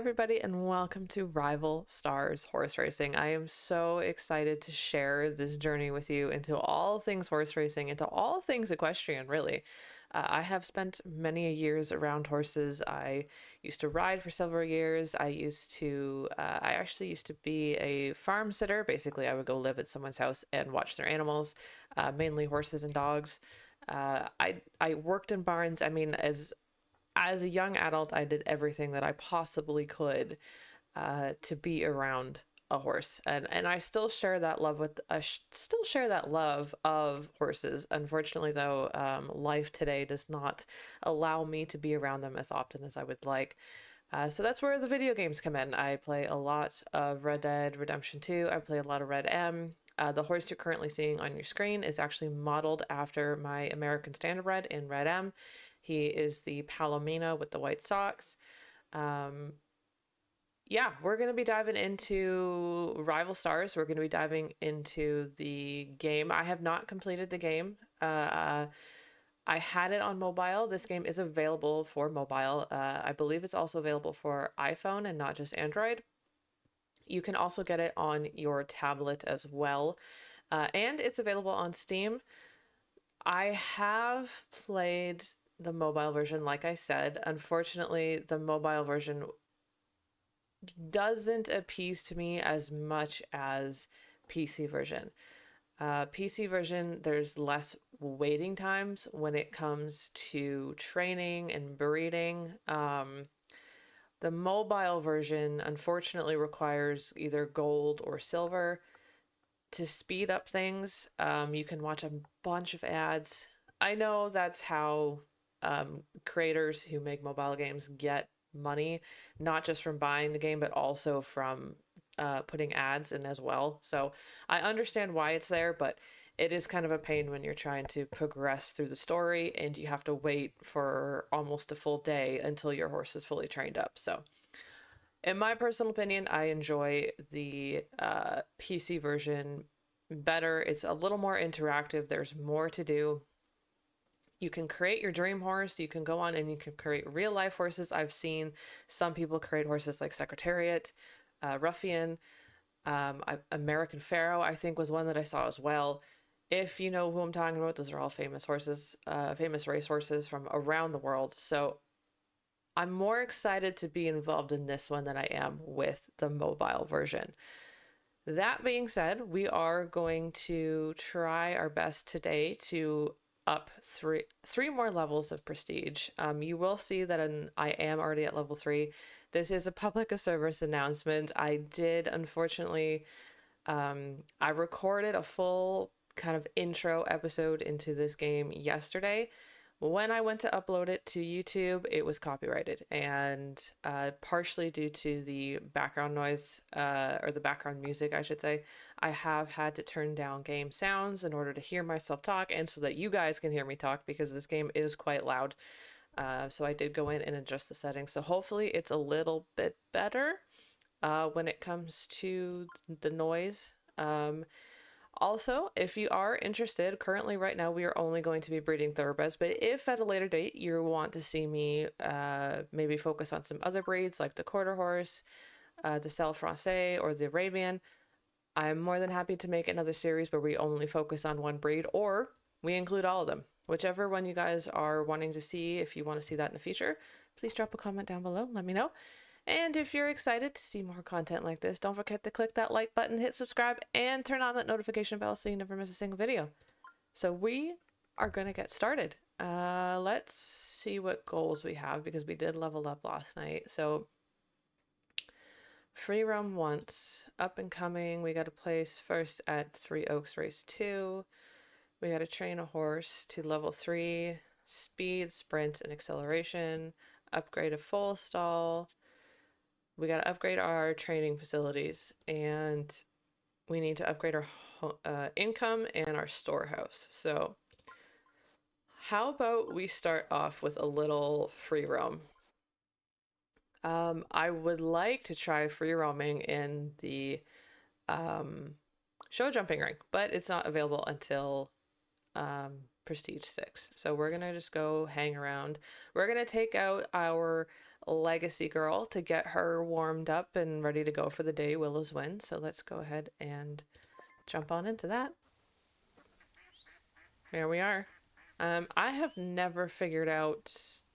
everybody, and welcome to Rival Stars Horse Racing. I am so excited to share this journey with you into all things horse racing, into all things equestrian, really. I have spent many years around horses. I used to ride for several years. I actually used to be a farm sitter. Basically, I would go live at someone's house and watch their animals, mainly horses and dogs. I worked in barns. I mean, as a young adult, I did everything that I possibly could to be around a horse, and I still share that love with still share that love of horses. Unfortunately, though, life today does not allow me to be around them as often as I would like. So that's where the video games come in. I play a lot of Red Dead Redemption 2. I play a lot of Red M. The horse you're currently seeing on your screen is actually modeled after my American Standardbred in Red M. He is the Palomino with the white socks. Yeah, we're going to be diving into Rival Stars. We're going to be diving into the game. I have not completed the game. I had it on mobile. This game is available for mobile. I believe it's also available for iPhone and not just Android. You can also get it on your tablet as well. And it's available on Steam. I have played the mobile version, like I said. Unfortunately, the mobile version doesn't appease to me as much as PC version. PC version, there's less waiting times when it comes to training and breeding. The mobile version unfortunately requires either gold or silver to speed up things. You can watch a bunch of ads. I know that's how creators who make mobile games get money, not just from buying the game, but also from putting ads in as well. So I understand why it's there, but it is kind of a pain when you're trying to progress through the story and you have to wait for almost a full day until your horse is fully trained up. So in my personal opinion, I enjoy the PC version better. It's a little more interactive. There's more to do. You can create your dream horse. You can go on and you can create real life horses. I've seen some people create horses like Secretariat, Ruffian, American Pharaoh, I think was one that I saw as well. If you know who I'm talking about, those are all famous horses, famous race horses from around the world. So I'm more excited to be involved in this one than I am with the mobile version. That being said, we are going to try our best today to up three more levels of prestige. You will see that I am already at level 3. This is a public service announcement. I did, unfortunately, I recorded a full kind of intro episode into this game yesterday. When I went to upload it to YouTube, it was copyrighted, and partially due to the background noise, or the background music, I should say, I have had to turn down game sounds in order to hear myself talk and so that you guys can hear me talk, because this game is quite loud. So I did go in and adjust the settings. So hopefully it's a little bit better when it comes to the noise. Also, if you are interested, currently right now we are only going to be breeding thoroughbreds, but if at a later date you want to see me maybe focus on some other breeds like the quarter horse, the Selle Francais, or the Arabian, I'm more than happy to make another series where we only focus on one breed, or we include all of them. Whichever one you guys are wanting to see. If you want to see that in the future, please drop a comment down below, let me know. And if you're excited to see more content like this, don't forget to click that like button, hit subscribe, and turn on that notification bell so you never miss a single video. So we are going to get started. Let's see what goals we have, because we did level up last night. So free roam once, up and coming. We got to place first at Three Oaks Race 2. We got to train a horse to level 3, speed, sprint, and acceleration. Upgrade a full stall. We got to upgrade our training facilities, and we need to upgrade our income and our storehouse. So how about we start off with a little free roam? I would like to try free roaming in the show jumping ring, but it's not available until Prestige 6. So we're going to just go hang around. We're going to take out our Legacy Girl to get her warmed up and ready to go for the day Willows win. So let's go ahead and jump on into that. Here we are. I have never figured out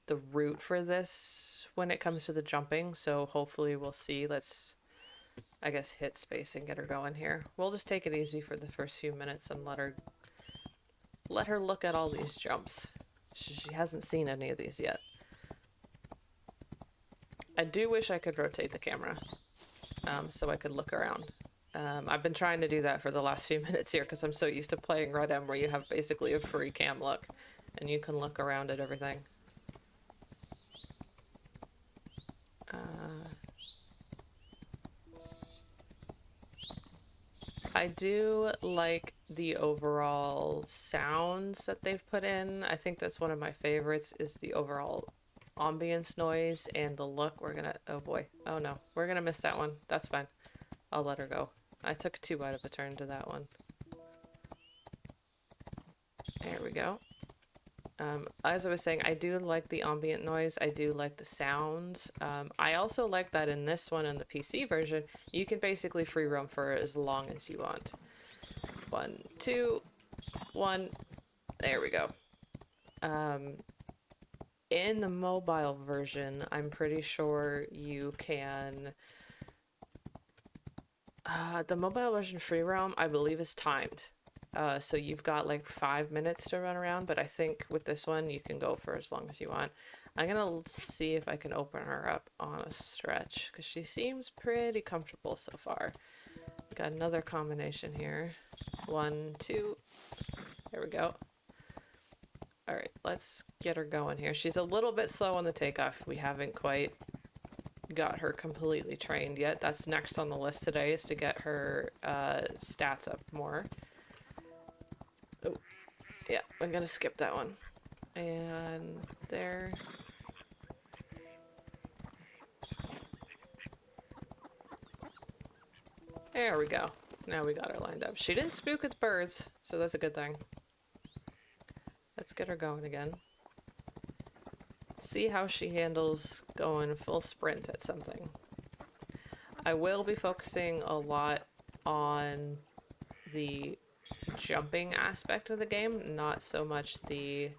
the route for this when it comes to the jumping, so hopefully we'll see. Let's, I guess, hit space and get her going here. We'll just take it easy for the first few minutes and let her look at all these jumps. She hasn't seen any of these yet. I do wish I could rotate the camera so I could look around. I've been trying to do that for the last few minutes here because I'm so used to playing Red M where you have basically a free cam look and you can look around at everything. I do like the overall sounds that they've put in. I think that's one of my favorites is the overall ambience noise and the look. We're gonna, oh boy, oh no, we're gonna miss that one. That's fine. I'll let her go. I took too wide of a turn to that one. There we go. As I was saying, I do like the ambient noise. I do like the sounds. I also like that in this one, in the PC version, you can basically free roam for as long as you want. 1, 2, 1. There we go. In the mobile version, I'm pretty sure you can... the mobile version free roam, I believe, is timed. So you've got like 5 minutes to run around, but I think with this one you can go for as long as you want. I'm gonna see if I can open her up on a stretch because she seems pretty comfortable so far. Got another combination here. 1, 2. There we go. All right, let's get her going here. She's a little bit slow on the takeoff. We haven't quite got her completely trained yet. That's next on the list today, is to get her stats up more. Oh, yeah, I'm gonna skip that one. And there. There we go. Now we got her lined up. She didn't spook with birds, so that's a good thing. Let's get her going again. See how she handles going full sprint at something. I will be focusing a lot on the jumping aspect of the game, not so much the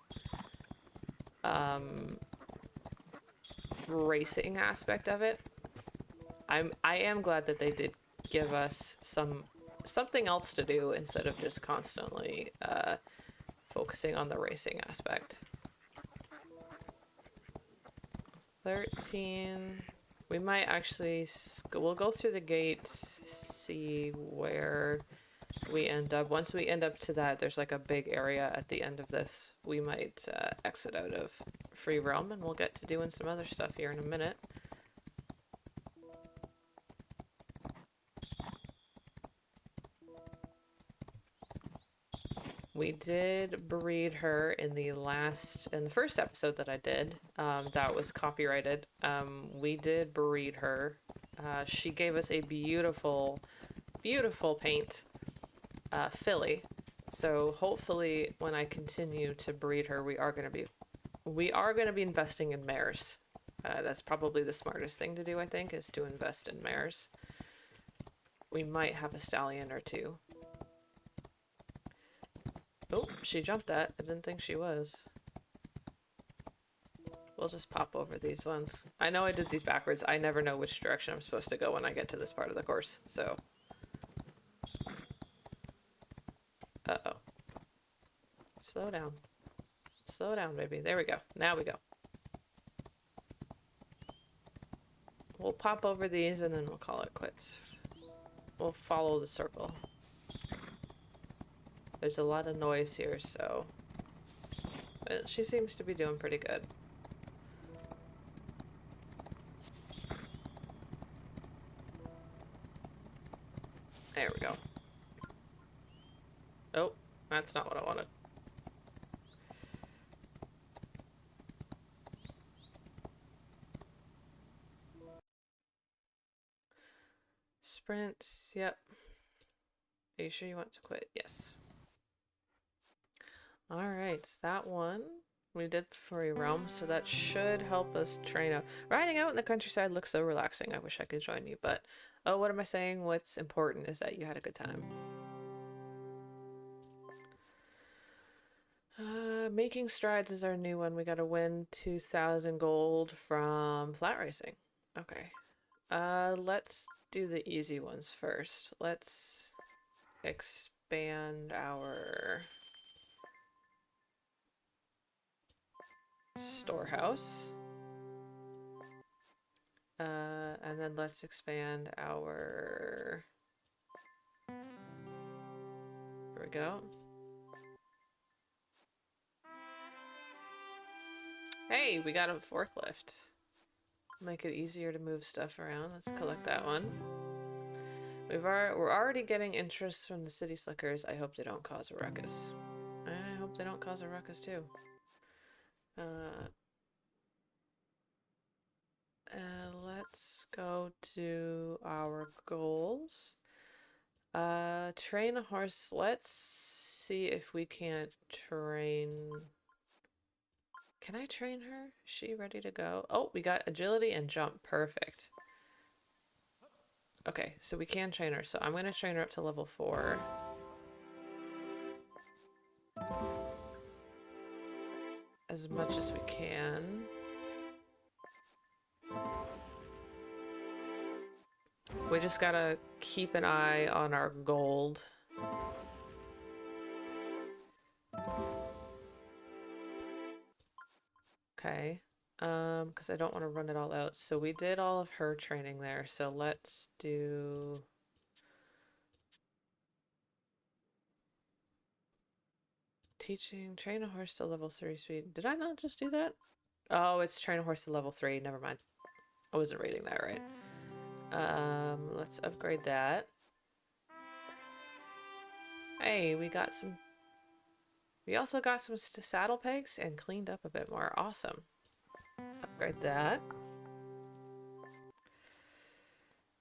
racing aspect of it. I am glad that they did give us something else to do instead of just constantly focusing on the racing aspect. 13. We might actually we'll go through the gates, see where we end up. Once we end up to that, there's like a big area at the end of this. We might exit out of free roam and we'll get to doing some other stuff here in a minute. We did breed her in the first episode that I did, that was copyrighted. We did breed her. She gave us a beautiful, beautiful paint, filly. So hopefully when I continue to breed her, we are going to be investing in mares. That's probably the smartest thing to do, I think, is to invest in mares. We might have a stallion or two. Oh, she jumped that. I didn't think she was. We'll just pop over these ones. I know I did these backwards. I never know which direction I'm supposed to go when I get to this part of the course, so. Uh-oh. Slow down. Slow down, baby. There we go. Now we go. We'll pop over these and then we'll call it quits. We'll follow the circle. There's a lot of noise here, so... But she seems to be doing pretty good. There we go. Oh, that's not what I wanted. Sprint, yep. Are you sure you want to quit? Yes. Alright, that one We did Furry Realm, so that should help us train up. Riding out in the countryside looks so relaxing. I wish I could join you, but oh, what am I saying? What's important is that you had a good time. Making Strides is our new one. We gotta win 2,000 gold from flat racing. Okay. Let's do the easy ones first. Let's expand our storehouse. And then let's expand our... There we go. Hey, we got a forklift. Make it easier to move stuff around. Let's collect that one. We're already getting interest from the city slickers. I hope they don't cause a ruckus. I hope they don't cause a ruckus too. Let's go to our goals. Train a horse. Let's see if we can't train... Can I train her? Is she ready to go? Oh, we got agility and jump. Perfect. Okay, so we can train her. So I'm going to train her up to level 4. As much as we can. We just gotta keep an eye on our gold. Okay. Because I don't want to run it all out. So we did all of her training there. So let's do... Train a horse to level 3 speed. Did I not just do that? Oh, it's train a horse to level 3. Never mind. I wasn't reading that right. Let's upgrade that. Hey, we got some... We also got some saddle pegs and cleaned up a bit more. Awesome. Upgrade that.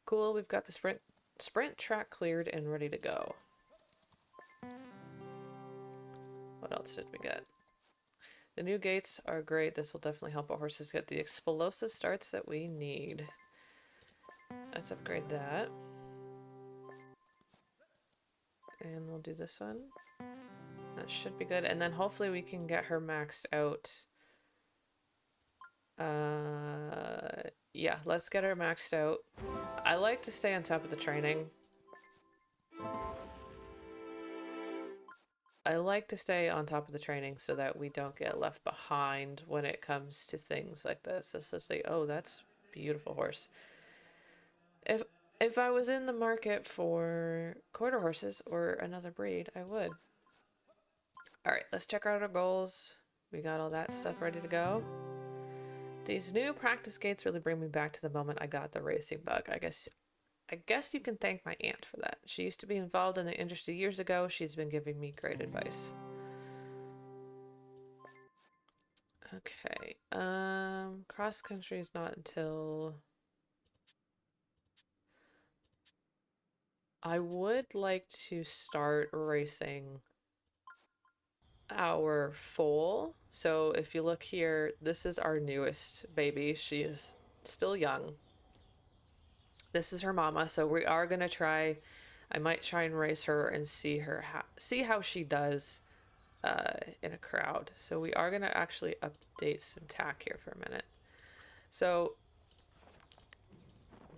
Cool, we've got the sprint track cleared and ready to go. What else did we get? The new gates are great. This will definitely help our horses get the explosive starts that we need. Let's upgrade that. And we'll do this one. That should be good. And then hopefully we can get her maxed out. Yeah, let's get her maxed out. I like to stay on top of the training. I like to stay on top of the training so that we don't get left behind when it comes to things like this. Just to say, oh, that's a beautiful horse. If I was in the market for quarter horses or another breed, I would. Alright, let's check out our goals. We got all that stuff ready to go. These new practice gates really bring me back to the moment I got the racing bug. I guess you can thank my aunt for that. She used to be involved in the industry years ago. She's been giving me great advice. Okay. Cross country is not until... I would like to start racing our foal. So if you look here, this is our newest baby. She is still young. This is her mama, so we are gonna try. I might try and race her and see how she does in a crowd. So we are gonna actually update some tack here for a minute. So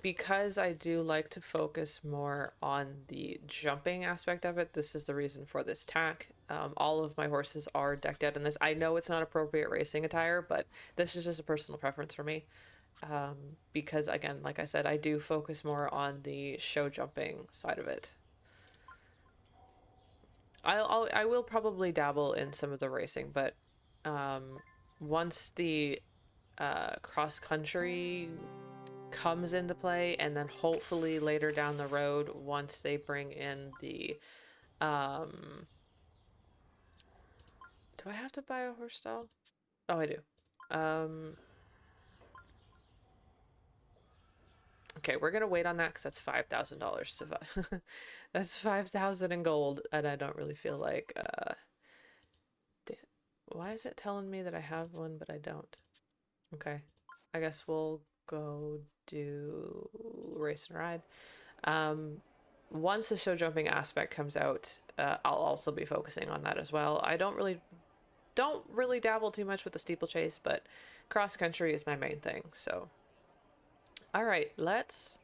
because I do like to focus more on the jumping aspect of it, this is the reason for this tack. All of my horses are decked out in this. I know it's not appropriate racing attire, but this is just a personal preference for me. Because again, like I said, I do focus more on the show jumping side of it. I will probably dabble in some of the racing, but once the cross country comes into play, and then hopefully later down the road, once they bring in the do I have to buy a horse stall? Oh, I do. Okay, we're gonna wait on that because that's $5,000 to buy. That's 5,000 in gold, and I don't really feel like Why is it telling me that I have one, but I don't? Okay. I guess we'll go do race and ride. Once the show jumping aspect comes out, I'll also be focusing on that as well. I don't really dabble too much with the steeplechase, but cross country is my main thing. So, all right, let's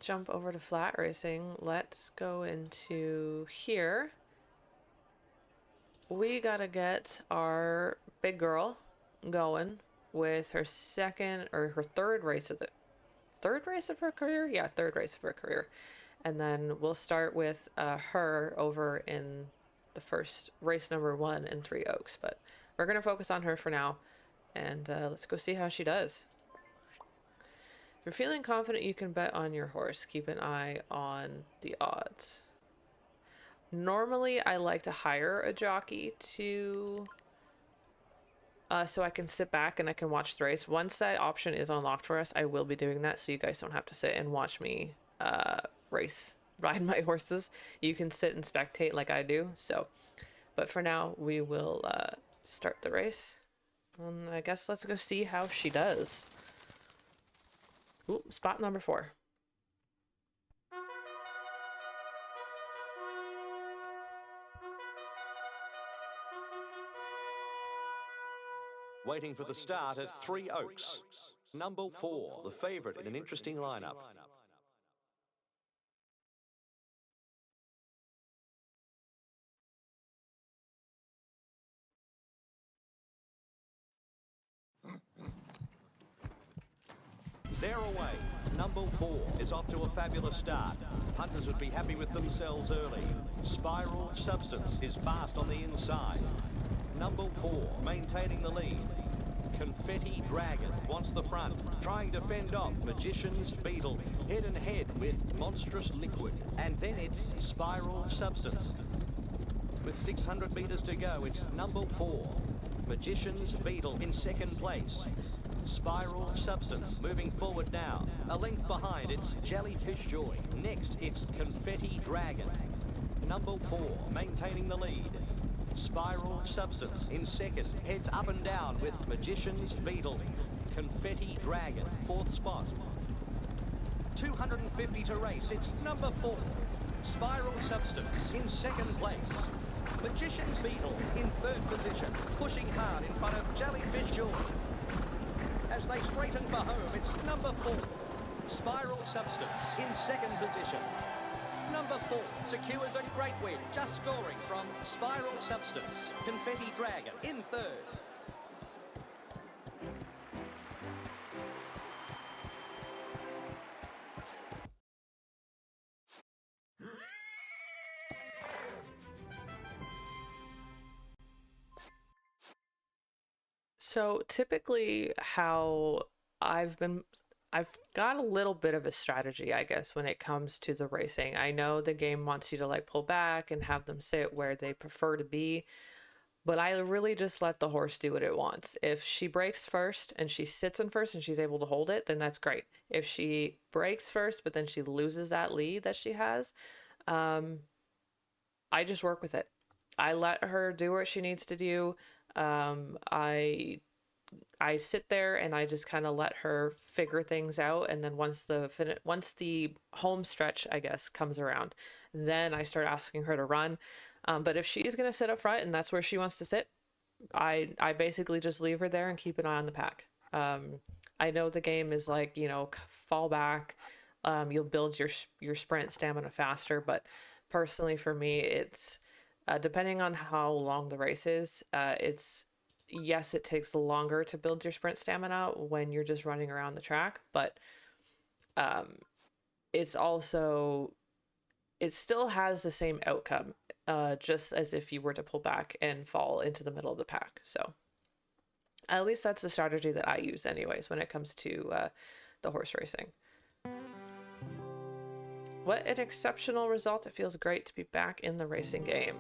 jump over to flat racing. Let's go into here. We gotta get our big girl going with her second or her third race of her career. Yeah, third race of her career. And then we'll start with her over in the first race number 1 in Three Oaks. But we're going to focus on her for now. And let's go see how she does. If you're feeling confident, you can bet on your horse. Keep an eye on the odds. Normally, I like to hire a jockey to... so I can sit back and I can watch the race. Once that option is unlocked for us, I will be doing that. So you guys don't have to sit and watch me ride my horses. You can sit and spectate like I do. So, but for now, we will start the race. And I guess let's go see how she does. Ooh, spot number 4. Waiting for the start at Three Oaks. Number 4, the favourite in an interesting lineup. They're away. Number 4 is off to a fabulous start. Punters would be happy with themselves early. Spiral Substance is fast on the inside. Number 4 maintaining the lead. Confetti Dragon wants the front, trying to fend off Magician's Beetle, head and head with Monstrous Liquid, and then it's Spiral Substance. With 600 metres to go, it's number 4, Magician's Beetle in second place. Spiral Substance moving forward now. A length behind, it's Jellyfish Joy. Next, it's Confetti Dragon. Number 4 maintaining the lead. Spiral Substance in second, heads up and down with Magician's Beetle. Confetti Dragon, 4th spot. 250 to race, it's number 4. Spiral Substance in second place. Magician's Beetle in 3rd position, pushing hard in front of Jellyfish Joy. As they straighten for home, it's number 4. Spiral Substance in 2nd position. Number 4 secures a great win, just scoring from Spiral Substance. Confetti Dragon in 3rd. So typically how I've got a little bit of a strategy, I guess, when it comes to the racing. I know the game wants you to like pull back and have them sit where they prefer to be, but I really just let the horse do what it wants. If she breaks first and she sits in first and she's able to hold it, then that's great. If she breaks first, but then she loses that lead that she has, I just work with it. I let her do what she needs to do. I sit there and I just kind of let her figure things out, and then once the home stretch, I guess, comes around, then I start asking her to run. But if she's gonna sit up front and that's where she wants to sit, I basically just leave her there and keep an eye on the pack. I know the game is like, fall back. You'll build your sprint stamina faster, but personally for me, it's depending on how long the race is, yes, it takes longer to build your sprint stamina when you're just running around the track, but it's also, it still has the same outcome, just as if you were to pull back and fall into the middle of the pack. So at least that's the strategy that I use anyways when it comes to the horse racing. What an exceptional result. It feels great to be back in the racing game.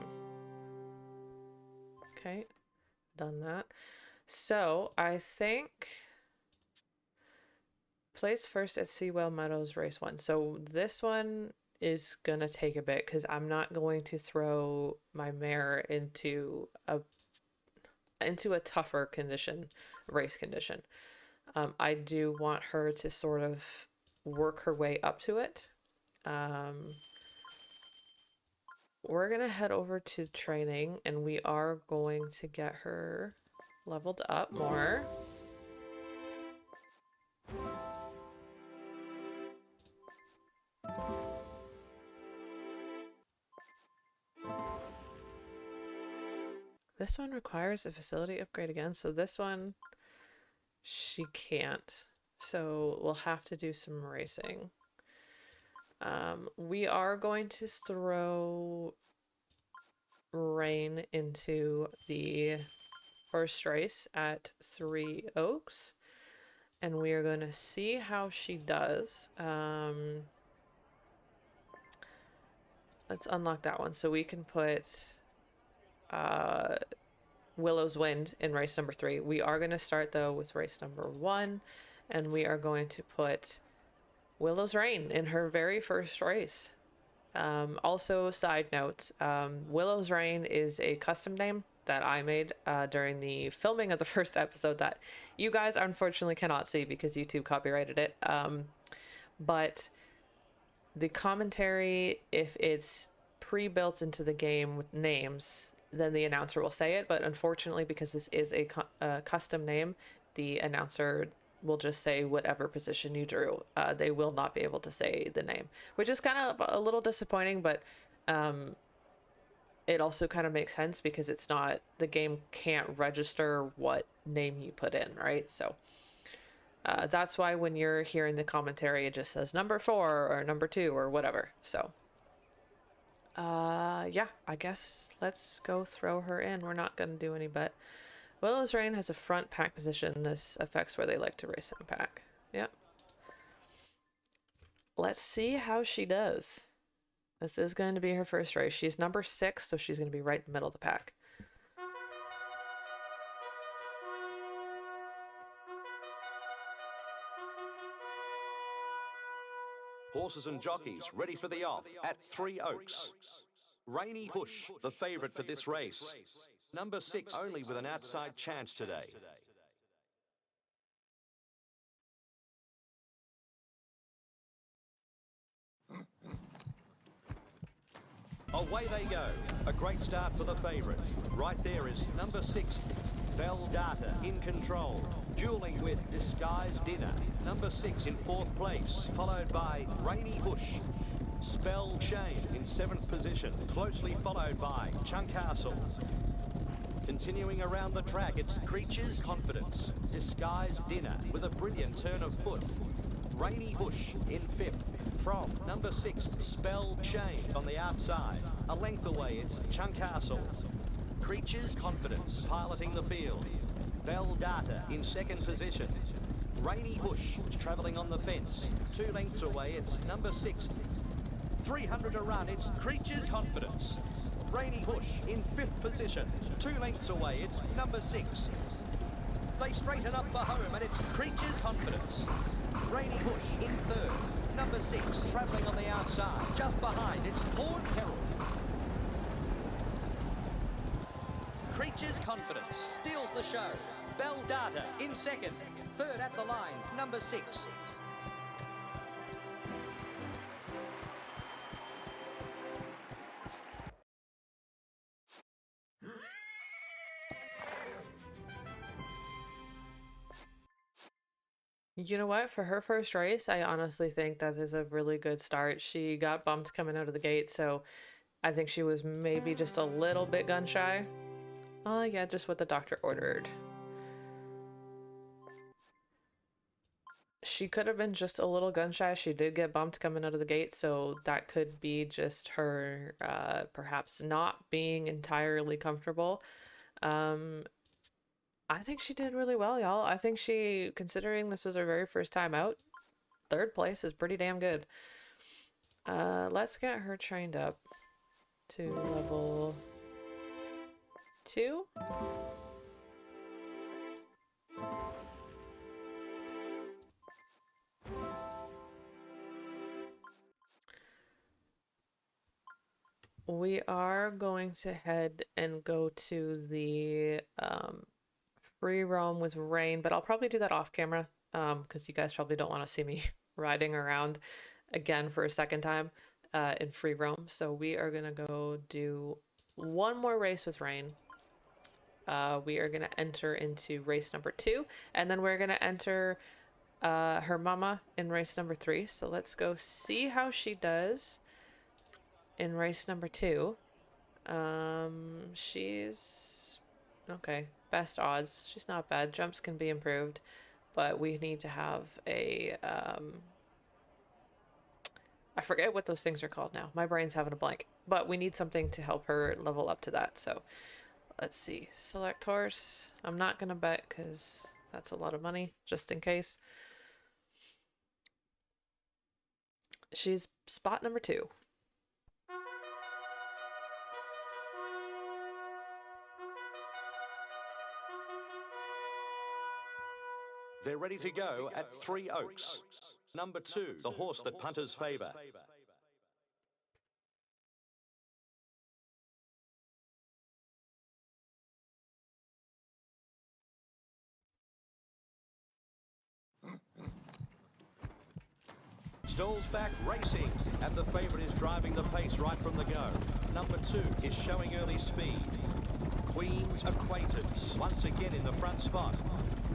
Okay, done that. So I think place first at Sewell Meadows race 1. So this one is gonna take a bit because I'm not going to throw my mare into into a tougher condition, race condition. I do want her to sort of work her way up to it. We're gonna head over to training, and we are going to get her leveled up more. This one requires a facility upgrade again, so this one she can't. So we'll have to do some racing. We are going to throw Rain into the first race at Three Oaks, and we are going to see how she does. Let's unlock that one so we can put Willow's Wind in race number 3. We are going to start though with race number 1, and we are going to put Willow's Rain in her very first race. Also, side note, Willow's Rain is a custom name that I made during the filming of the first episode that you guys unfortunately cannot see because YouTube copyrighted it. But the commentary, if it's pre-built into the game with names, then the announcer will say it. But unfortunately, because this is a custom name, the announcer will just say whatever position you drew. They will not be able to say the name, which is kind of a little disappointing, but it also kind of makes sense because it's not, the game can't register what name you put in, right? So that's why when you're hearing the commentary, it just says number 4 or number 2 or whatever. So yeah, I guess let's go throw her in. We're not gonna do any but Willow's Rain has a front pack position. This affects where they like to race in pack. Yep. Let's see how she does. This is going to be her first race. She's number 6, so she's going to be right in the middle of the pack. Horses and jockeys ready for the off at Three Oaks. Rainy Push, the favourite for this race. Number 6 only with an outside chance today. Away they go. A great start for the favourites. Right there is number 6, Bell Data in control. Dueling with Disguised Dinner. Number 6 in 4th place, followed by Rainy Push. Spell Chain in 7th position, closely followed by Chunkcastle. Continuing around the track, it's Creature's Confidence. Disguised Dinner with a brilliant turn of foot. Rainy Push in 5th. From number 6, Spell Chain on the outside. A length away, it's Chunkcastle. Creature's Confidence piloting the field. Bell Data in 2nd position. Rainy Push travelling on the fence. 2 lengths away, it's number 6. 300 to run, it's Creature's Confidence. Rainy Push in 5th position. 2 lengths away, it's number 6. They straighten up for home, and it's Creature's Confidence. Rainy Push in 3rd. Number 6, travelling on the outside. Just behind, it's Lord Herald. Creature's Confidence steals the show. Bell Data in 2nd. 3rd at the line, number 6. You know what? For her first race, I honestly think that is a really good start. She got bumped coming out of the gate, so I think she was maybe just a little bit gun shy. Yeah, just what the doctor ordered. She could have been just a little gun shy. She did get bumped coming out of the gate, so that could be just her perhaps not being entirely comfortable. I think she did really well, y'all. I think she, considering this was her very first time out, 3rd place is pretty damn good. Let's get her trained up to level 2. We are going to head and go to the free roam with Rain, but I'll probably do that off camera because you guys probably don't want to see me riding around again for a second time in free roam. So we are gonna go do one more race with Rain. We are gonna enter into race number 2, and then we're gonna enter her mama in race number 3. So let's go see how she does in race number 2. She's okay. Best odds. She's not bad. Jumps can be improved, but we need to have a I forget what those things are called now. My brain's having a blank. But we need something to help her level up to that. So let's see. Select horse. I'm not gonna bet because that's a lot of money, just in case. She's spot number 2. They're ready to go at Three Oaks. Number 2, the horse that punters favour. Stalls back racing, and the favourite is driving the pace right from the go. Number 2 is showing early speed. Queen's Acquaintance, once again in the front spot.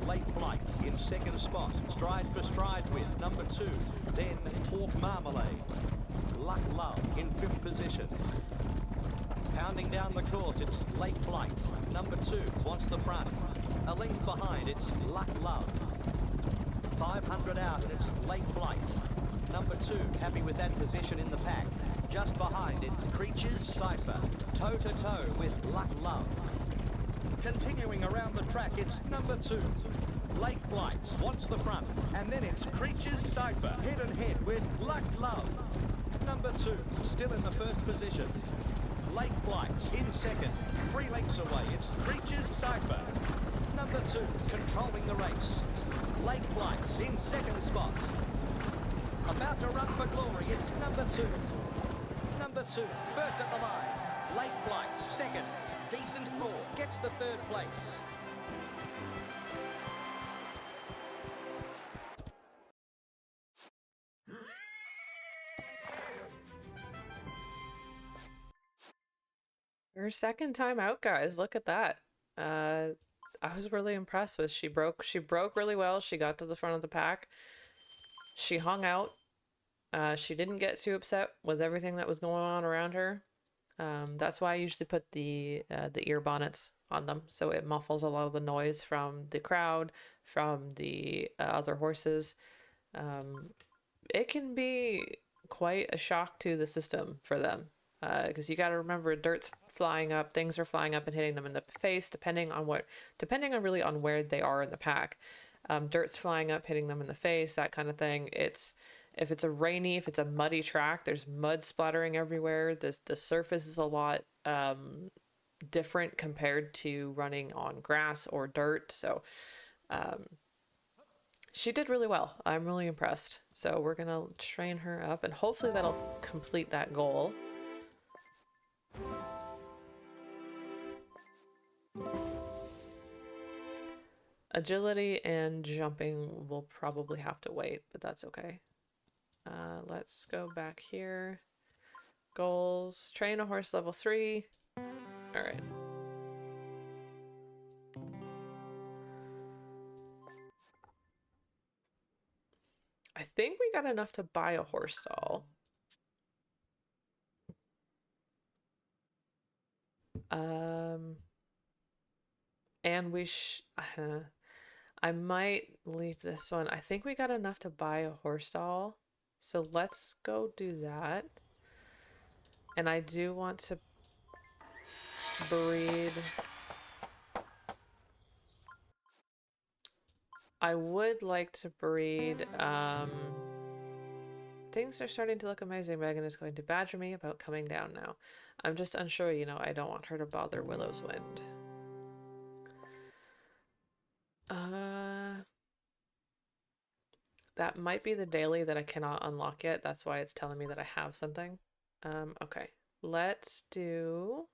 Late Flight in second spot, stride for stride with number 2. Then Pork Marmalade. Luck Love in 5th position. Pounding down the course, it's Late Flight. Number 2 wants the front. A length behind, it's Luck Love. 500 out, and it's Late Flight. Number 2, happy with that position in the pack. Just behind, it's Creatures Cypher. Toe-to-toe with Luck Love. Continuing around the track, it's number 2. Late Flight wants the front. And then it's Creatures Cypher, head and head with Luck Love. Number 2, still in the first position. Late Flight in second. 3 lengths away, it's Creatures Cypher. Number 2, controlling the race. Late Flight in second spot. About to run for glory, it's number 2. Number 2, first at the line. Late Flight, second. Decent 4, gets the 3rd place. Her second time out, guys. Look at that. I was really impressed with. She broke really well. She got to the front of the pack. She hung out. She didn't get too upset with everything that was going on around her. That's why I usually put the ear bonnets on them, so it muffles a lot of the noise from the crowd, from the other horses. It can be quite a shock to the system for them, because you got to remember, dirt's flying up, things are flying up and hitting them in the face, depending on really on where they are in the pack. Dirt's flying up, hitting them in the face, that kind of thing. If it's a muddy track, there's mud splattering everywhere. The surface is a lot different compared to running on grass or dirt. So she did really well. I'm really impressed. So we're gonna train her up, and hopefully that'll complete that goal. Agility and jumping will probably have to wait, but that's okay. Let's go back here. Goals. Train a horse level 3. All right. I think we got enough to buy a horse stall. And I might leave this one. I think we got enough to buy a horse stall. So let's go do that. And I do want to breed. I would like to breed. Things are starting to look amazing. Megan is going to badger me about coming down now. I'm just unsure, I don't want her to bother Willow's Wind. That might be the daily that I cannot unlock yet. That's why it's telling me that I have something. Okay, let's do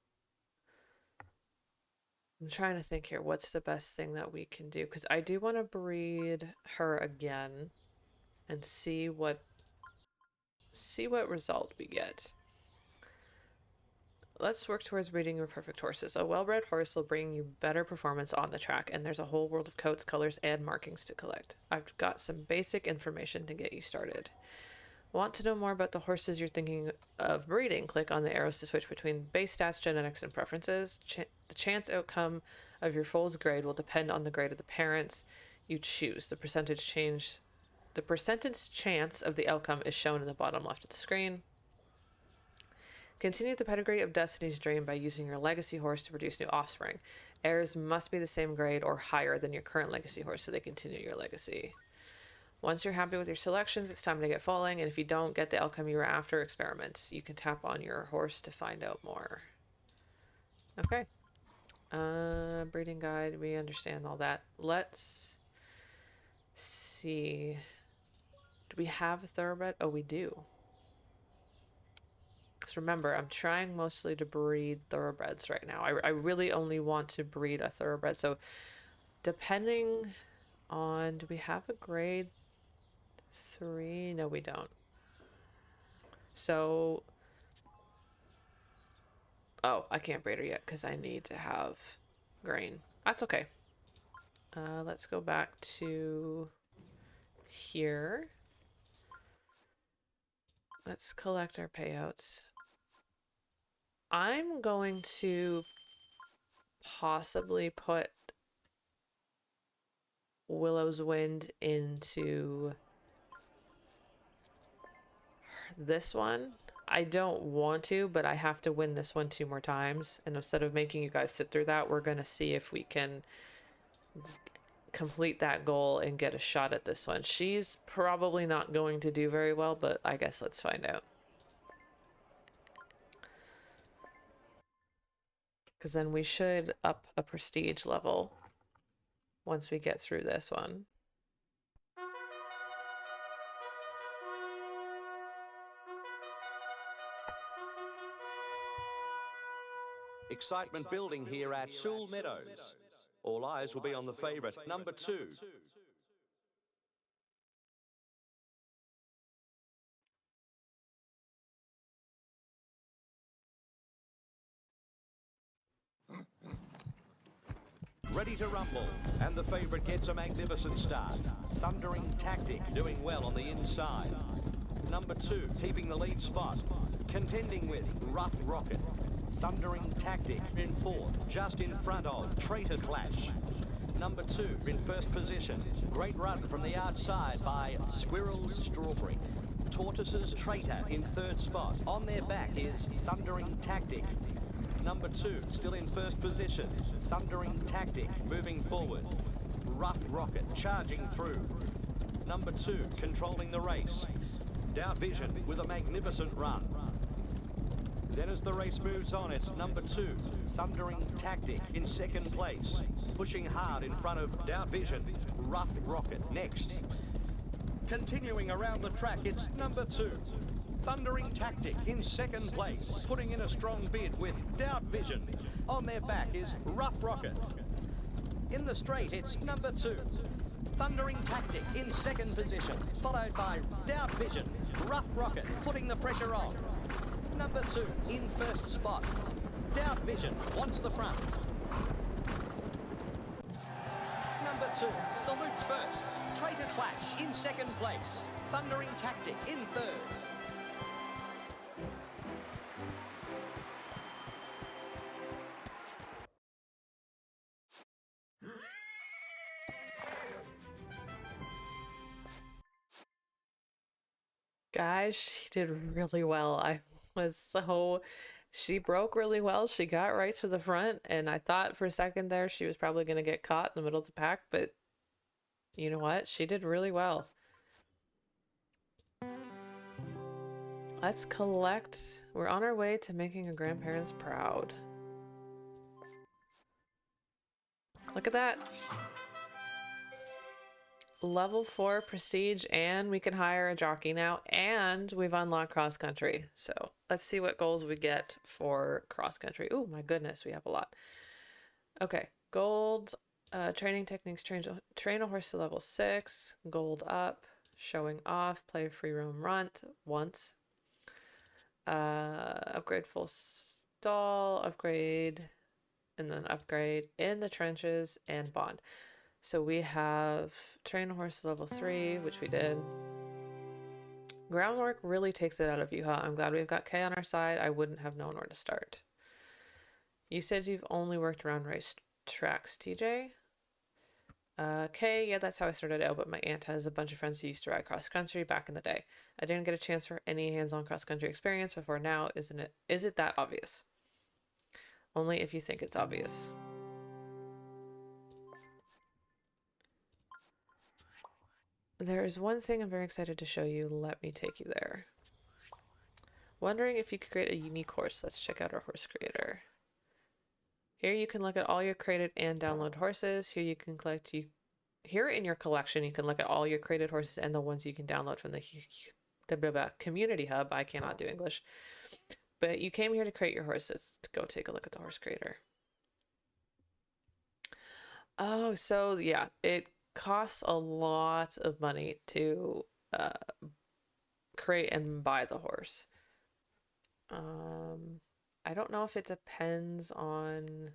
I'm trying to think here. What's the best thing that we can do? Because I do want to breed her again and see what result we get. Let's work towards breeding your perfect horses. A well-bred horse will bring you better performance on the track, and there's a whole world of coats, colors, and markings to collect. I've got some basic information to get you started. Want to know more about the horses you're thinking of breeding? Click on the arrows to switch between base stats, genetics, and preferences. The chance outcome of your foal's grade will depend on the grade of the parents you choose. The percentage chance of the outcome is shown in the bottom left of the screen. Continue the pedigree of Destiny's Dream by using your legacy horse to produce new offspring. Heirs must be the same grade or higher than your current legacy horse so they continue your legacy. Once you're happy with your selections, it's time to get foaling, and if you don't get the outcome you were after, experiments. You can tap on your horse to find out more. Okay. Breeding guide, we understand all that. Let's see. Do we have a thoroughbred? Oh, we do. Because remember, I'm trying mostly to breed thoroughbreds right now. I really only want to breed a thoroughbred. So depending on, do we have a grade 3? No, we don't. So, oh, I can't breed her yet because I need to have grain. That's okay. Let's go back to here. Let's collect our payouts. I'm going to possibly put Willow's Wind into this one. I don't want to, but I have to win this one 2 more times. And instead of making you guys sit through that, we're going to see if we can complete that goal and get a shot at this one. She's probably not going to do very well, but I guess let's find out. Because then we should up a prestige level once we get through this one. Excitement building here at Sewell Meadows. All eyes will be on the favourite, number 2. Ready to rumble, and the favourite gets a magnificent start. Thundering Tactic doing well on the inside. Number 2 keeping the lead spot, contending with Rough Rocket. Thundering Tactic in 4th, just in front of Traitor Clash. Number 2 in 1st position. Great run from the outside by Squirrel's Strawberry. Tortoise's Traitor in 3rd spot. On their back is Thundering Tactic. Number 2 still in 1st position. Thundering Tactic moving forward. Rough Rocket charging through. Number 2 controlling the race. Doubt Vision with a magnificent run. Then as the race moves on, it's number 2, Thundering Tactic in 2nd place. Pushing hard in front of Doubt Vision, Rough Rocket next. Continuing around the track, it's number 2, Thundering Tactic in 2nd place. Putting in a strong bid with Doubt Vision. On their back is Rough Rocket. In the straight, it's number 2, Thundering Tactic in 2nd position. Followed by Doubt Vision, Rough Rocket putting the pressure on. Number 2 in 1st spot. Doubt Vision wants the front. Number 2 salutes 1st. Traitor Clash in 2nd place. Thundering Tactic in 3rd. Guys, she did really well. She broke really well. She got right to the front, and I thought for a second there she was probably going to get caught in the middle of the pack, but you know what? She did really well. Let's collect. We're on our way to making our grandparents proud. Look at that. Level 4 prestige, and we can hire a jockey now, and we've unlocked cross country. So let's see what goals we get for cross country. Oh my goodness, we have a lot. Okay, Gold, training techniques, train a horse to level 6, gold up, showing off, play a free roam runt once, upgrade full stall, upgrade, and then upgrade in the trenches and bond. So we have train a horse to level 3, which we did. Groundwork really takes it out of you, huh? I'm glad we've got Kay on our side. I wouldn't have known where to start. You said you've only worked around race tracks, TJ? Kay, yeah, that's how I started out, but my aunt has a bunch of friends who used to ride cross country back in the day. I didn't get a chance for any hands-on cross country experience before now, isn't it? Is it that obvious? Only if you think it's obvious. There is one thing I'm very excited to show you. Let me take you there. Wondering if you could create a unique horse. Let's check out our horse creator. Here you can look at all your created and download horses. Here you can collect here in your collection you can look at all your created horses and the ones you can download from the community hub. I cannot do English. But you came here to create your horses. To go take a look at the horse creator. Oh, so yeah, it costs a lot of money to create and buy the horse. I don't know if it depends on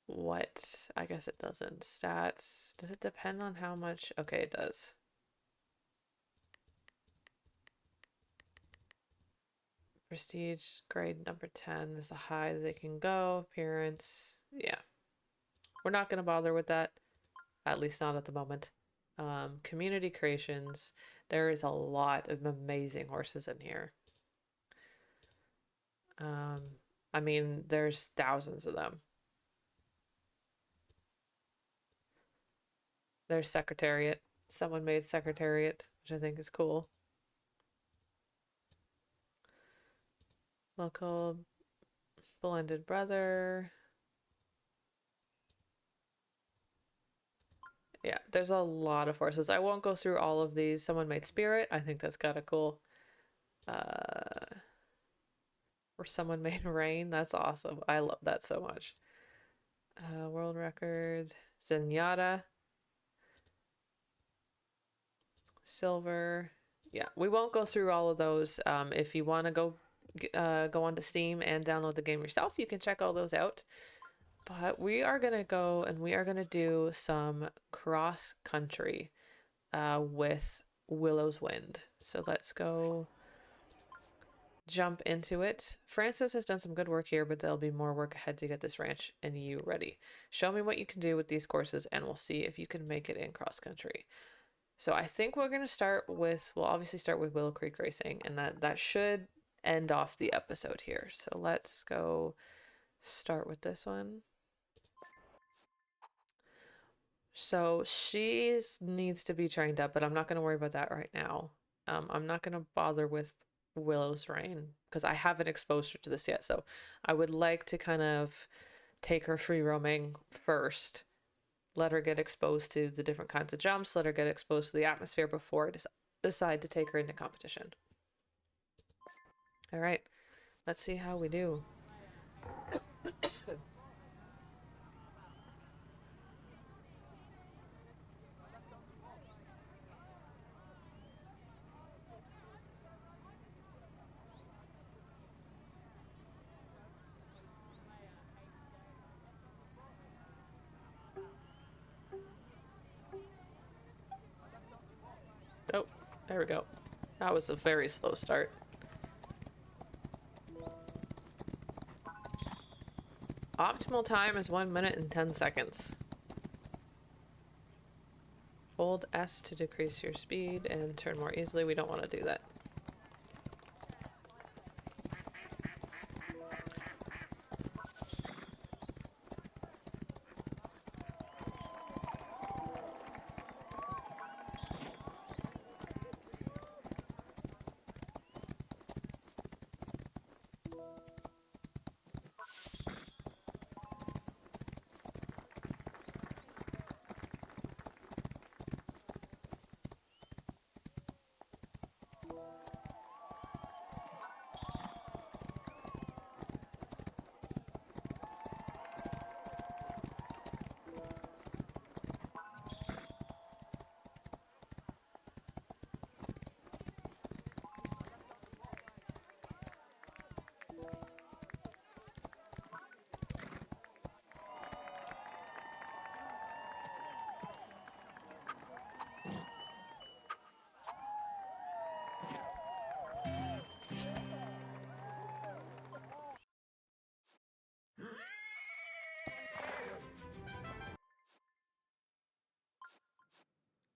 what. I guess it doesn't. Stats. Does it depend on how much? Okay, it does. Prestige grade number 10 is the high they can go. Appearance. Yeah. We're not going to bother with that. At least not at the moment. Community creations. There is a lot of amazing horses in here. I mean, there's thousands of them. There's Secretariat. Someone made Secretariat, which I think is cool. Local blended brother. Yeah, there's a lot of horses. I won't go through all of these. Someone made Spirit. I think that's kind of cool. Or someone made Rain. That's awesome. I love that so much. World record. Zenyatta. Silver. Yeah, we won't go through all of those. If you want to go onto Steam and download the game yourself, you can check all those out. But we are going to go and we are going to do some cross country with Willow's Wind. So let's go jump into it. Francis has done some good work here, but there'll be more work ahead to get this ranch and you ready. Show me what you can do with these courses and we'll see if you can make it in cross country. So I think we're going to start with, we'll obviously start with Willow Creek Racing, and that should end off the episode here. So let's go start with this one. So she needs to be trained up, but I'm not going to worry about that right now. I'm not going to bother with Willow's Rain because I haven't exposed her to this yet. So I would like to kind of take her free roaming first. Let her get exposed to the different kinds of jumps. Let her get exposed to the atmosphere before I decide to take her into competition. All right, let's see how we do. Oh, there we go. That was a very slow start. Optimal time is 1 minute and 10 seconds. Hold S to decrease your speed and turn more easily. We don't want to do that.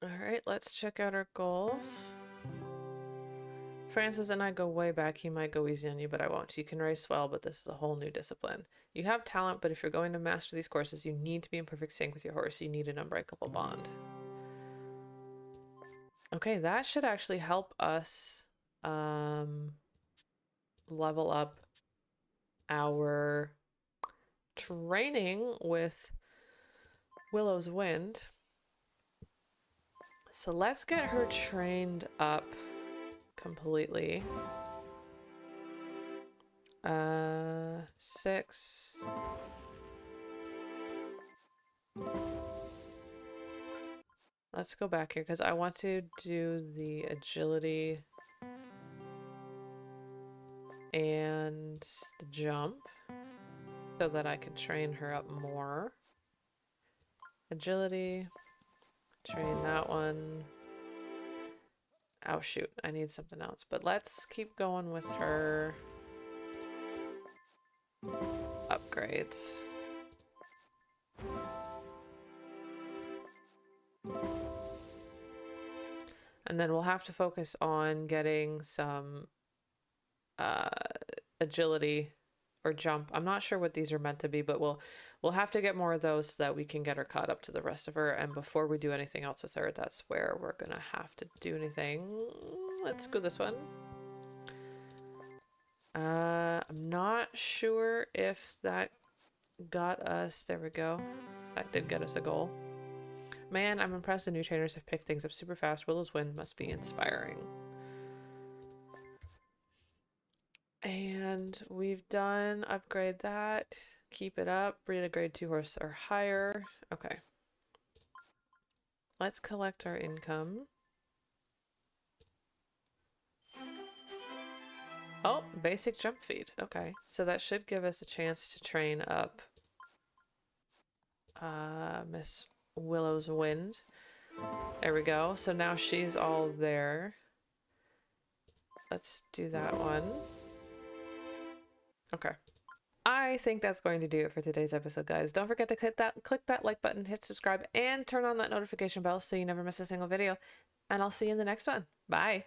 All right, let's check out our goals. Francis and I go way back. He might go easy on you, but I won't. You can race well, but this is a whole new discipline. You have talent, but if you're going to master these courses, you need to be in perfect sync with your horse. You need an unbreakable bond. Okay, that should actually help us level up our training with Willow's Wind. So let's get her trained up completely. 6. Let's go back here because I want to do the agility and the jump so that I can train her up more. Agility, train that one. Oh shoot, I need something else. But let's keep going with her upgrades. And then we'll have to focus on getting some agility or jump. I'm not sure what these are meant to be, but we'll have to get more of those so that we can get her caught up to the rest of her. And before we do anything else with her, that's where we're gonna have to do anything. Let's go this one. I'm not sure if that got us, there we go. That did get us a goal. Man, I'm impressed the new trainers have picked things up super fast. Willow's Wind must be inspiring. And we've done upgrade that. Keep it up. Breed a grade 2 horse or higher. Okay. Let's collect our income. Oh, basic jump feed. Okay. So that should give us a chance to train up Miss Willow's Wind. There we go. So now she's all there. Let's do that one. Okay. I think that's going to do it for today's episode, guys. Don't forget to click that like button, hit subscribe, and turn on that notification bell so you never miss a single video. And I'll see you in the next one. Bye.